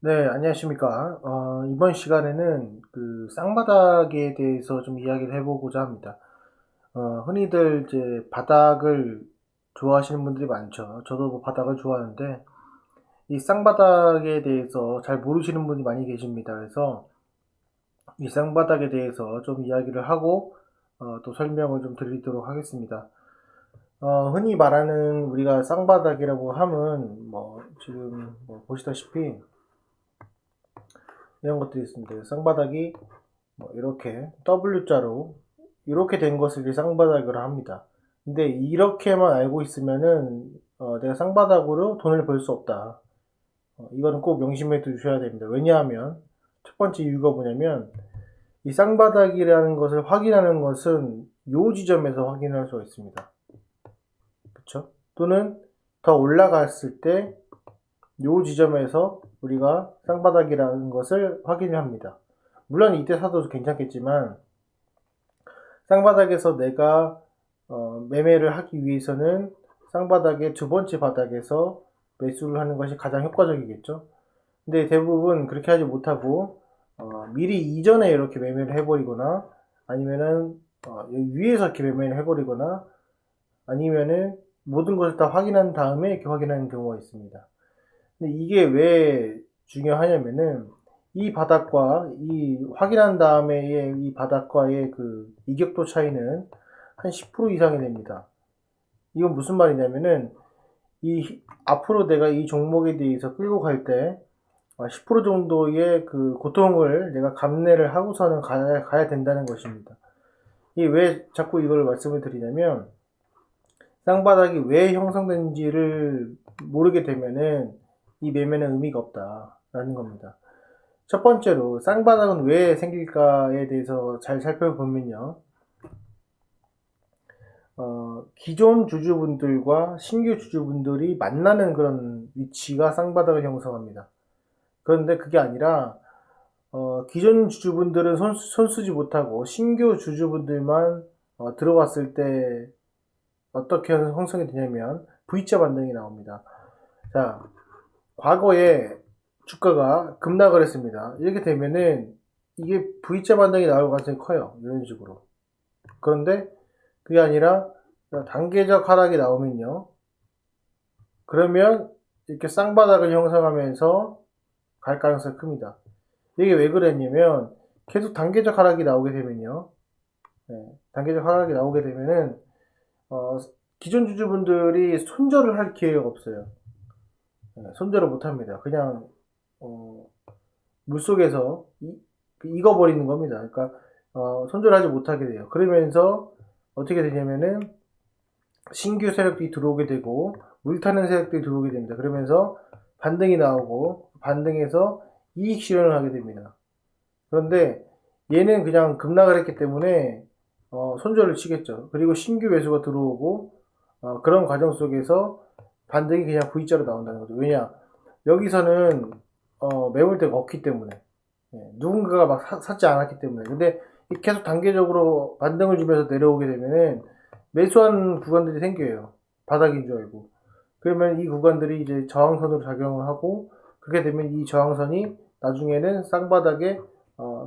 네, 안녕하십니까. 이번 시간에는 그 쌍바닥에 대해서 좀 이야기를 해보고자 합니다. 흔히들 이제 바닥을 좋아하시는 분들이 많죠. 저도 뭐 바닥을 좋아하는데, 이 쌍바닥에 대해서 잘 모르시는 분이 많이 계십니다. 그래서 이 쌍바닥에 대해서 좀 이야기를 하고, 또 설명을 좀 드리도록 하겠습니다. 흔히 말하는 우리가 쌍바닥이라고 하면, 뭐, 지금 뭐 보시다시피 이런 것들이 있습니다. 쌍바닥이 뭐 이렇게 W자로 이렇게 된 것을 이제 쌍바닥으로 합니다. 근데 이렇게만 알고 있으면은 내가 쌍바닥으로 돈을 벌 수 없다. 이거는 꼭 명심해 두셔야 됩니다. 왜냐하면 첫 번째 이유가 뭐냐면 이 쌍바닥이라는 것을 확인하는 것은 요 지점에서 확인할 수가 있습니다. 그쵸? 또는 더 올라갔을 때 요 지점에서 우리가 쌍바닥이라는 것을 확인합니다. 물론 이때 사도 괜찮겠지만 쌍바닥에서 내가 매매를 하기 위해서는 쌍바닥의 두 번째 바닥에서 매수를 하는 것이 가장 효과적이겠죠. 근데 대부분 그렇게 하지 못하고 미리 이전에 이렇게 매매를 해버리거나 아니면은 여기 위에서 이렇게 매매를 해버리거나 아니면은 모든 것을 다 확인한 다음에 이렇게 확인하는 경우가 있습니다. 근데 이게 왜 중요하냐면은 이 바닥과 이 확인한 다음에의 이 바닥과의 그 이격도 차이는 한 10% 이상이 됩니다. 이건 무슨 말이냐면은 이 앞으로 내가 이 종목에 대해서 끌고 갈 때 10% 정도의 그 고통을 내가 감내를 하고서는 가야 된다는 것입니다. 이 왜 자꾸 이걸 말씀을 드리냐면 쌍바닥이 왜 형성된지를 모르게 되면은 이 매매는 의미가 없다라는 겁니다. 첫 번째로 쌍바닥은 왜 생길까에 대해서 잘 살펴보면요. 기존 주주분들과 신규 주주분들이 만나는 그런 위치가 쌍바닥을 형성합니다. 그런데 그게 아니라 기존 주주분들은 손쓰지 못하고 신규 주주분들만 들어왔을 때 어떻게 형성이 되냐면 V자 반등이 나옵니다. 자, 과거에 주가가 급락을 했습니다. 이렇게 되면은 이게 V자 반등이 나올 가능성이 커요. 이런 식으로. 그런데 그게 아니라 단계적 하락이 나오면요. 그러면 이렇게 쌍바닥을 형성하면서 갈 가능성이 큽니다. 이게 왜 그랬냐면 계속 단계적 하락이 나오게 되면요. 단계적 하락이 나오게 되면은 어, 기존 주주분들이 손절을 할 기회가 없어요. 손절을 못 합니다. 그냥 어, 물속에서 익어버리는 겁니다. 그러니까 손절하지 못하게 돼요. 그러면서 어떻게 되냐면은 신규 세력들이 들어오게 되고 물타는 세력들이 들어오게 됩니다. 그러면서 반등이 나오고 반등해서 이익 실현을 하게 됩니다. 그런데 얘는 그냥 급락을 했기 때문에 손절을 치겠죠. 그리고 신규 매수가 들어오고 그런 과정 속에서 반등이 그냥 V자로 나온다는 거죠. 왜냐? 여기서는 매물대가 없기 때문에 누군가가 막 샀지 않았기 때문에. 근데 계속 단계적으로 반등을 주면서 내려오게 되면은 매수한 구간들이 생겨요. 바닥인 줄 알고. 그러면 이 구간들이 이제 저항선으로 작용을 하고 그렇게 되면 이 저항선이 나중에는 쌍바닥에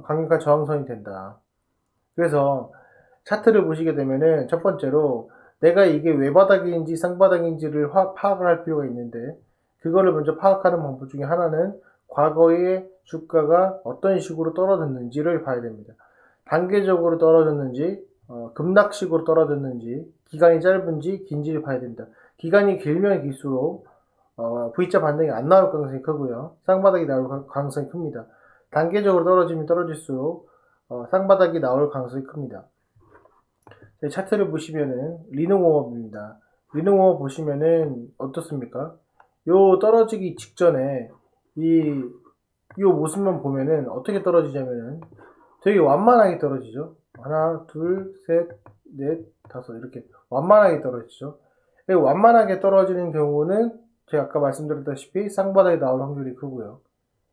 강력한 저항선이 된다. 그래서 차트를 보시게 되면은 첫 번째로 내가 이게 외바닥인지 쌍바닥인지를 파악을 할 필요가 있는데 그거를 먼저 파악하는 방법 중에 하나는 과거의 주가가 어떤 식으로 떨어졌는지를 봐야 됩니다. 단계적으로 떨어졌는지 급락식으로 떨어졌는지 기간이 짧은지 긴지를 봐야 됩니다. 기간이 길면 길수록 V자 반등이 안 나올 가능성이 크고요. 쌍바닥이 나올 가능성이 큽니다. 단계적으로 떨어지면 떨어질수록 쌍바닥이 나올 가능성이 큽니다. 차트를 보시면은 리노모업입니다. 리노모업 보시면은 어떻습니까? 요 떨어지기 직전에 요 모습만 보면은 어떻게 떨어지냐면은 되게 완만하게 떨어지죠. 하나, 둘, 셋, 넷, 다섯 이렇게 완만하게 떨어지죠. 완만하게 떨어지는 경우는 제가 아까 말씀드렸다시피 쌍바닥이 나올 확률이 크고요.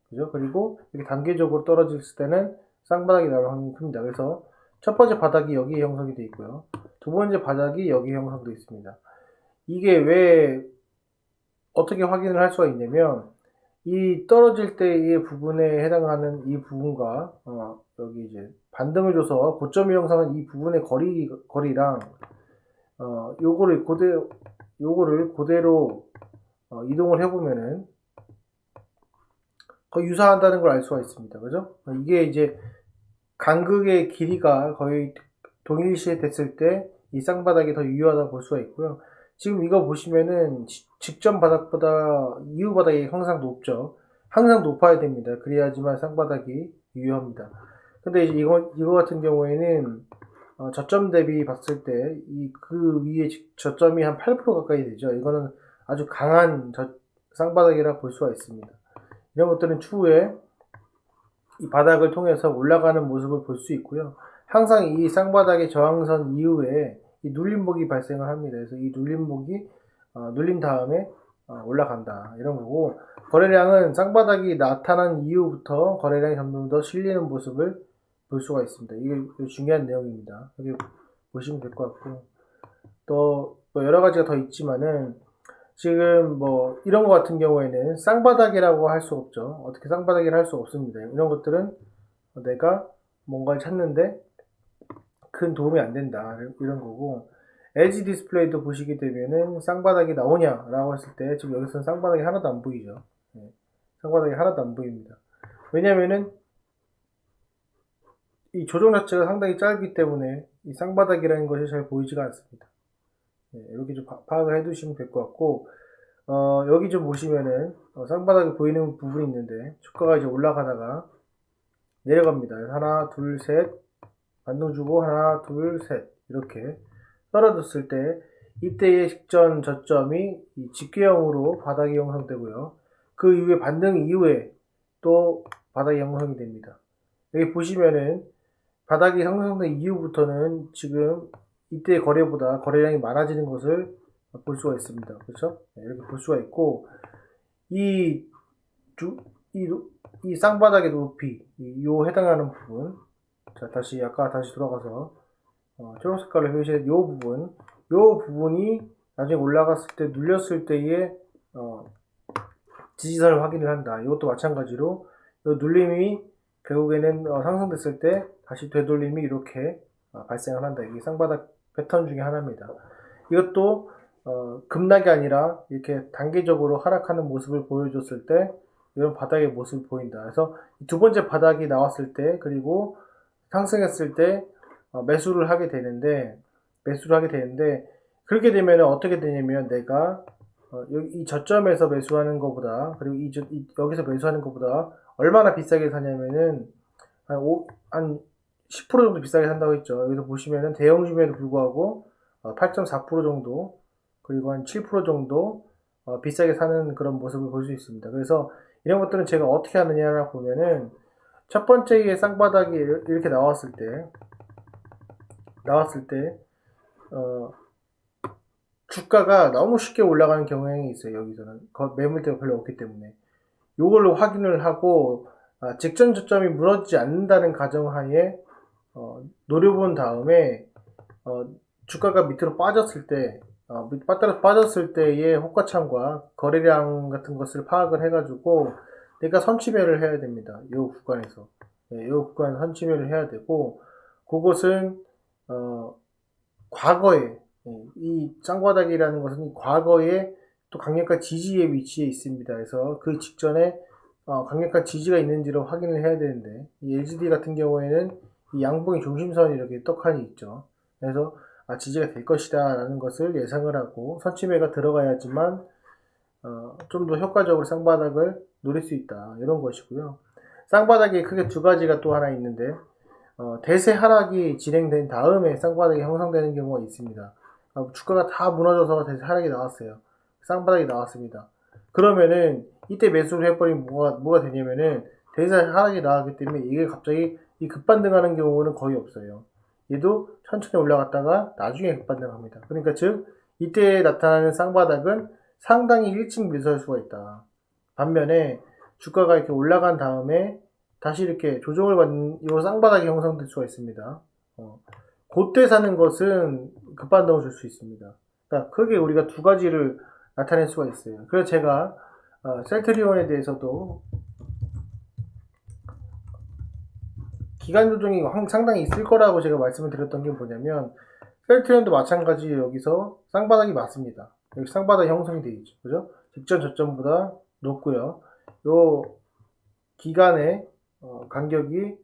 그죠? 그리고 이렇게 단계적으로 떨어질 때는 쌍바닥이 나올 확률이 큽니다. 그래서 첫 번째 바닥이 여기에 형성이 되어 있고요. 두 번째 바닥이 여기에 형성되어 있습니다. 이게 왜 어떻게 확인을 할 수가 있냐면 이 떨어질 때의 부분에 해당하는 이 부분과 여기 이제 반등을 줘서 고점이 형성한 이 부분의 거리랑 요거를 그대로 이동을 해보면은 거의 유사하다는 걸 알 수가 있습니다. 그죠? 이게 이제 간극의 길이가 거의 동일시에 됐을 때 이 쌍바닥이 더 유효하다고 볼 수가 있고요. 지금 이거 보시면은 직전 바닥보다 이후 바닥이 항상 높죠. 항상 높아야 됩니다. 그래야지만 쌍바닥이 유효합니다. 근데 이제 이거 같은 경우에는 저점 대비 봤을 때 그 위에 저점이 한 8% 가까이 되죠. 이거는 아주 강한 쌍바닥이라 볼 수가 있습니다. 이런 것들은 추후에 이 바닥을 통해서 올라가는 모습을 볼 수 있고요. 항상 이 쌍바닥의 저항선 이후에 이 눌림목이 발생을 합니다. 그래서 이 눌림목이 눌린 다음에 올라간다 이런 거고, 거래량은 쌍바닥이 나타난 이후부터 거래량이 점점 더 실리는 모습을 볼 수가 있습니다. 이게 중요한 내용입니다. 여기 보시면 될 것 같고, 또 뭐 여러 가지가 더 있지만은 지금 뭐 이런 거 같은 경우에는 쌍바닥이라고 할 수 없죠. 어떻게 쌍바닥이라 할 수 없습니다. 이런 것들은 내가 뭔가를 찾는데 큰 도움이 안 된다 이런 거고, LG 디스플레이도 보시게 되면은 쌍바닥이 나오냐라고 했을 때 지금 여기서는 쌍바닥이 하나도 안 보이죠. 쌍바닥이 하나도 안 보입니다. 왜냐면은 이 조정 자체가 상당히 짧기 때문에 이 쌍바닥이라는 것이 잘 보이지가 않습니다. 이렇게 좀 파악을 해 두시면 될 것 같고, 여기 좀 보시면은 쌍바닥이 보이는 부분이 있는데 주가가 이제 올라가다가 내려갑니다. 하나 둘 셋 반등 주고 하나 둘 셋 이렇게 떨어졌을 때 이때의 직전 저점이 이 집계형으로 바닥이 형성되고요. 그 이후에 반등 이후에 또 바닥이 형성이 됩니다. 여기 보시면은 바닥이 형성된 이후부터는 지금 이때의 거래보다 거래량이 많아지는 것을 볼 수가 있습니다. 그렇죠? 이렇게 볼 수가 있고, 이 쌍바닥의 높이, 요 해당하는 부분, 자 다시 돌아가서 초록 색깔로 표시된 요 부분이 나중에 올라갔을 때 눌렸을 때의 지지선을 확인을 한다. 이것도 마찬가지로 요 눌림이 결국에는 상승됐을 때 다시 되돌림이 이렇게 발생을 한다. 이게 쌍바닥 패턴 중에 하나입니다. 이것도 급락이 아니라 이렇게 단계적으로 하락하는 모습을 보여줬을 때 이런 바닥의 모습을 보인다. 그래서 두 번째 바닥이 나왔을 때, 그리고 상승했을 때 매수를 하게 되는데 그렇게 되면 어떻게 되냐면 내가 이 저점에서 매수하는 것보다, 그리고 여기서 매수하는 것보다 얼마나 비싸게 사냐면은 한 10% 정도 비싸게 산다고 했죠. 여기서 보시면은 대형주임에도 불구하고 8.4% 정도, 그리고 한 7% 정도 비싸게 사는 그런 모습을 볼 수 있습니다. 그래서 이런 것들은 제가 어떻게 하느냐라고 보면은, 첫 번째의 쌍바닥이 이렇게 나왔을 때 주가가 너무 쉽게 올라가는 경향이 있어요. 여기서는 매물대가 별로 없기 때문에 요걸로 확인을 하고 직전 저점이 무너지지 않는다는 가정하에 노려본 다음에 주가가 밑으로 빠졌을 때 빠졌을 때의 호가창과 거래량 같은 것을 파악을 해가지고 내가 선취매를 해야 됩니다. 이 구간에서 선취매를 해야 되고, 그것은 과거에 이 쌍바닥이라는 것은 과거에 또 강력한 지지의 위치에 있습니다. 그래서 그 직전에 강력한 지지가 있는지를 확인을 해야 되는데, 이 LGD 같은 경우에는 이 양봉의 중심선이 이렇게 떡하니 있죠. 그래서 지지가 될 것이다 라는 것을 예상을 하고 선취매가 들어가야지만 좀 더 효과적으로 쌍바닥을 노릴 수 있다, 이런 것이고요. 쌍바닥이 크게 두 가지가 또 하나 있는데, 대세 하락이 진행된 다음에 쌍바닥이 형성되는 경우가 있습니다. 주가가 다 무너져서 대세 하락이 나왔어요. 쌍바닥이 나왔습니다. 그러면은 이때 매수를 해버리면 뭐가 되냐면은 대세 하락이 나왔기 때문에 이게 갑자기 이 급반등하는 경우는 거의 없어요. 얘도 천천히 올라갔다가 나중에 급반등합니다. 그러니까 즉 이때 나타나는 쌍바닥은 상당히 일찍 매수할 수가 있다. 반면에 주가가 이렇게 올라간 다음에 다시 이렇게 조정을 받는 이 쌍바닥이 형성될 수가 있습니다. 그때 사는 것은 급반등을 줄 수 있습니다. 그러니까 크게 우리가 두 가지를 나타낼 수가 있어요. 그래서 제가 셀트리온에 대해서도 기간 조정이 상당히 있을 거라고 제가 말씀을 드렸던 게 뭐냐면, 셀트리온도 마찬가지 여기서 쌍바닥이 맞습니다. 여기 쌍바닥 형성이 되어 있죠. 그죠? 직전 저점보다 높고요. 요 기간의 간격이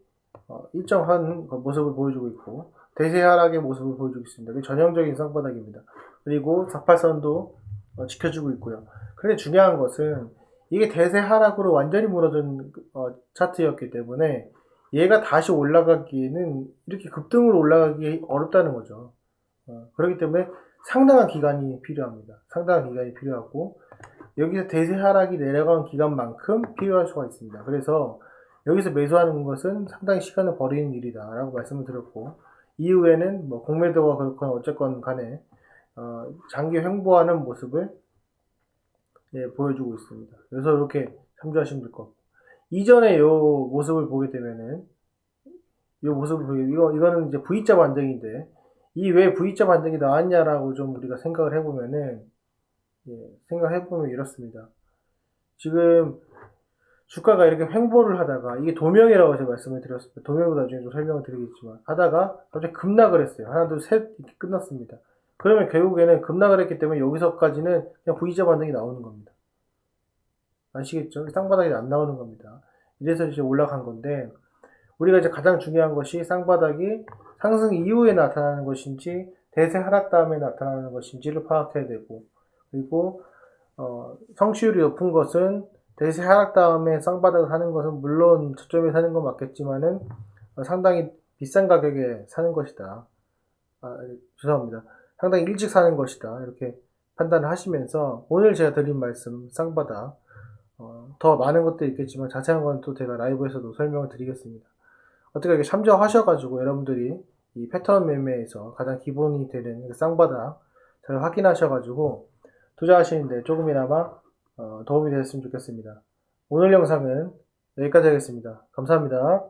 일정한 모습을 보여주고 있고, 대세 하락의 모습을 보여주고 있습니다. 이게 전형적인 쌍바닥입니다. 그리고 48선도 지켜주고 있고요. 근데 중요한 것은 이게 대세 하락으로 완전히 무너진 차트였기 때문에 얘가 다시 올라가기에는 이렇게 급등으로 올라가기 어렵다는 거죠. 그렇기 때문에 상당한 기간이 필요합니다. 상당한 기간이 필요하고, 여기서 대세 하락이 내려간 기간만큼 필요할 수가 있습니다. 그래서 여기서 매수하는 것은 상당히 시간을 버리는 일이다 라고 말씀을 드렸고, 이후에는 뭐 공매도가 그렇건 어쨌건 간에 장기 횡보하는 모습을 보여주고 있습니다. 그래서 이렇게 참조하시면 될 것 같고, 이전에 요 모습을 보게 되면은, 요 모습을 보게, 이거는 이제 V자 반등인데, 이 왜 V자 반등이 나왔냐라고 좀 우리가 생각을 해보면은, 생각해보면 이렇습니다. 지금 주가가 이렇게 횡보를 하다가, 이게 도명이라고 제가 말씀을 드렸습니다. 도명도 나중에 좀 설명을 드리겠지만, 하다가 갑자기 급락을 했어요. 하나, 둘, 셋 이렇게 끝났습니다. 그러면 결국에는 급락을 했기 때문에 여기서까지는 그냥 V자 반등이 나오는 겁니다. 아시겠죠? 쌍바닥이 안 나오는 겁니다. 이래서 이제 올라간 건데, 우리가 이제 가장 중요한 것이 쌍바닥이 상승 이후에 나타나는 것인지 대세 하락 다음에 나타나는 것인지를 파악해야 되고, 그리고 성취율이 높은 것은 대세 하락 다음에 쌍바닥을 사는 것은 물론 저점에 사는 건 맞겠지만은 상당히 비싼 가격에 사는 것이다. 죄송합니다. 상당히 일찍 사는 것이다. 이렇게 판단을 하시면서 오늘 제가 드린 말씀 쌍바닥, 더 많은 것도 있겠지만 자세한 건 또 제가 라이브에서도 설명을 드리겠습니다. 어떻게 이렇게 참조하셔가지고 여러분들이 이 패턴 매매에서 가장 기본이 되는 쌍바닥 잘 확인하셔가지고 투자하시는데 조금이나마 도움이 되셨으면 좋겠습니다. 오늘 영상은 여기까지 하겠습니다. 감사합니다.